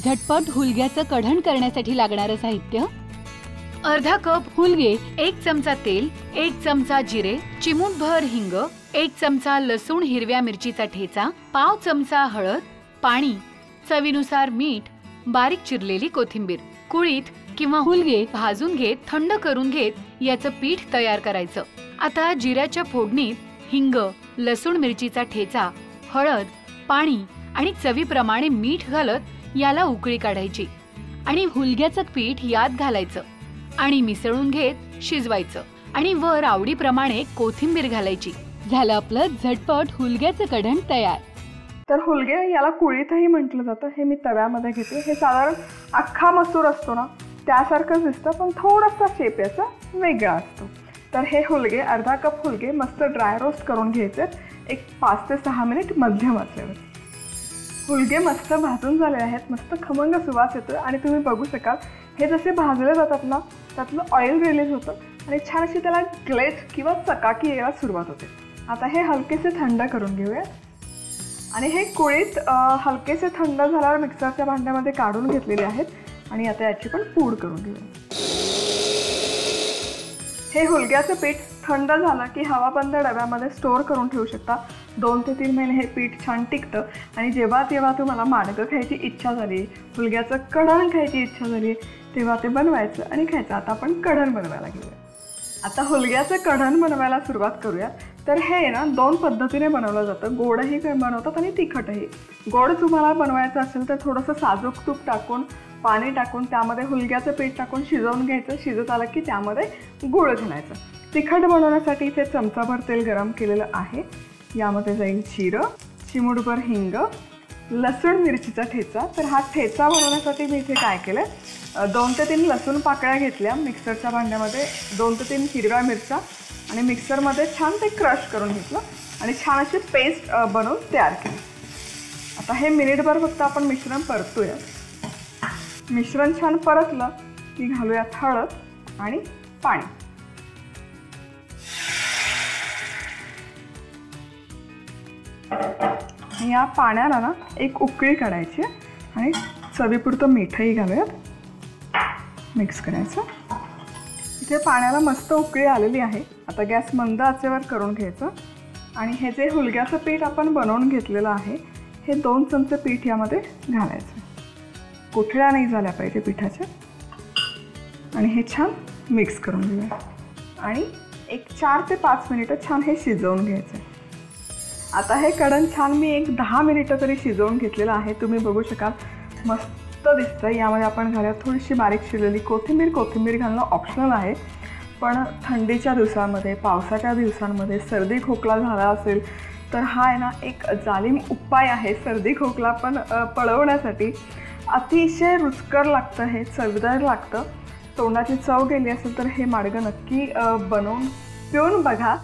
झटपट हुलग्याचं कढण करण्यासाठी लागणारं साहित्य: अर्धा कप हुलगे, 1 चमचा तेल, 1 चमचा जिरे, चिमूटभर हिंग, 1 चमचा लसूण हिरव्या मिरचीचा ठेचा, पाव चमचा हळद, पाणी, चवीनुसार मीठ, बारीक चिरलेली कोथिंबीर. कुळीथ किंवा हुलगे भाजून घेत थंड करून घेत याचं पीठ तयार करायचं. आता जिऱ्याच्या फोडणीत हिंग, लसूण मिरचीचा ठेचा, हळद, पाणी आणि चवीप्रमाणे मीठ घालत याला उकळी काढायची आणि हुलग्याचं पीठ यात घालायचं आणि मिसळून घेत शिजवायचं आणि वर आवडीप्रमाणे कोथिंबीर घालायची. झालं आपलं झटपट हुलग्याचं कढण तयार. तर हुलगे याला कुळीथही म्हटलं जातं. हे मी तव्यामध्ये घेते. हे साधारण अख्खा मसूर असतो ना त्यासारखंच दिसतं, पण थोडासा शेप याचा वेगळा असतो. तर हे हुलगे, अर्धा कप हुलगे मस्त ड्राय रोस्ट करून घ्यायचे एक 5 ते 6 मिनिट मध्यम आचेवर. हुलगे मस्त भाजून झाले आहेत, मस्त खमंग सुवास येतो आणि तुम्ही बघू शकाल हे जसे भाजले जातात ना त्यातलं ऑइल रिलीज होतं आणि छान अशी त्याला ग्लेज किंवा चकाकी यायला सुरुवात होते. आता हे हलकेसे थंड करून घेऊयात आणि हे कुळीथ हलकेसे थंड झाल्यावर मिक्सरच्या भांड्यामध्ये काढून घेतलेले आहेत आणि आता याची पण पूड करून घेऊया. हे हुलग्याचं पीठ थंड झालं की हवाबंद डब्यामध्ये स्टोअर करून ठेवू शकता. 2 ते 3 महिने हे पीठ छान टिकतं आणि जेव्हा तेव्हा तुम्हाला माडगं खायची इच्छा झाली, हुलग्याचं कढण खायची इच्छा झाली तेव्हा ते बनवायचं आणि खायचं. आता आपण कढण बनवायला घेऊया. आता हुलग्याचं कढण बनवायला सुरुवात करूया. तर हे ना 2 पद्धतीने बनवलं जातं. गोडही बनवतात आणि तिखटही. गोड तुम्हाला बनवायचं असेल तर थोडंसं साजूक तूप टाकून, पाणी टाकून त्यामध्ये हुलग्याचं पीठ टाकून शिजवून घ्यायचं. शिजत आलं की त्यामध्ये गूळ घालायचं. तिखट बनवण्यासाठी इथे चमचाभर तेल गरम केलेलं आहे. यामध्ये जाईल जिरं, चिमूटभर हिंग, लसूण मिरचीचा ठेचा. तर हा ठेचा बनवण्यासाठी मी इथे काय केलं, 2 ते 3 लसूण पाकळ्या घेतल्या मिक्सरच्या भांड्यामध्ये, 2 ते 3 हिरव्या मिरच्या आणि मिक्सरमध्ये छान ते क्रश करून घेतलं आणि छान अशी पेस्ट बनवून तयार केली. आता हे मिनिटभर फक्त आपण मिश्रण परतूया. मिश्रण छान परतलं की घालूयात हळद आणि पाणी. या पाण्याला ना एक उकळी काढायची आणि चवीपुरतं मीठही घालूयात. मिक्स करायचं. इथे पाण्याला मस्त उकळी आलेली आहे. आता गॅस मंद आचेवर करून घ्यायचं आणि हे जे हुलग्याचं पीठ आपण बनवून घेतलेलं आहे हे 2 चमचे पीठ यामध्ये घालायचं. गुठळ्या नाही झाल्या पाहिजे पिठाच्या. आणि हे छान मिक्स करून घेऊया आणि एक 4 ते 5 मिनिटं छान हे शिजवून घ्यायचं. आता हे कढण छान मी एक 10 मिनिटं तरी शिजवून घेतलेलं आहे. तुम्ही बघू शकाल मस्त दिसतं. यामध्ये आपण घालूया थोडीशी बारीक चिरलेली कोथिंबीर. कोथिंबीर घालणं ऑप्शनल आहे, पण थंडीच्या दिवसांमध्ये, पावसाच्या दिवसांमध्ये सर्दी खोकला झाला असेल तर हा आहे ना एक जालीम उपाय आहे सर्दी खोकला पण पळवण्यासाठी. अतिशय रुचकर लागतं, हे चवदार लागतं. तोंडाची चव गेली असेल तर हे माडगं नक्की बनवून पिऊन बघा.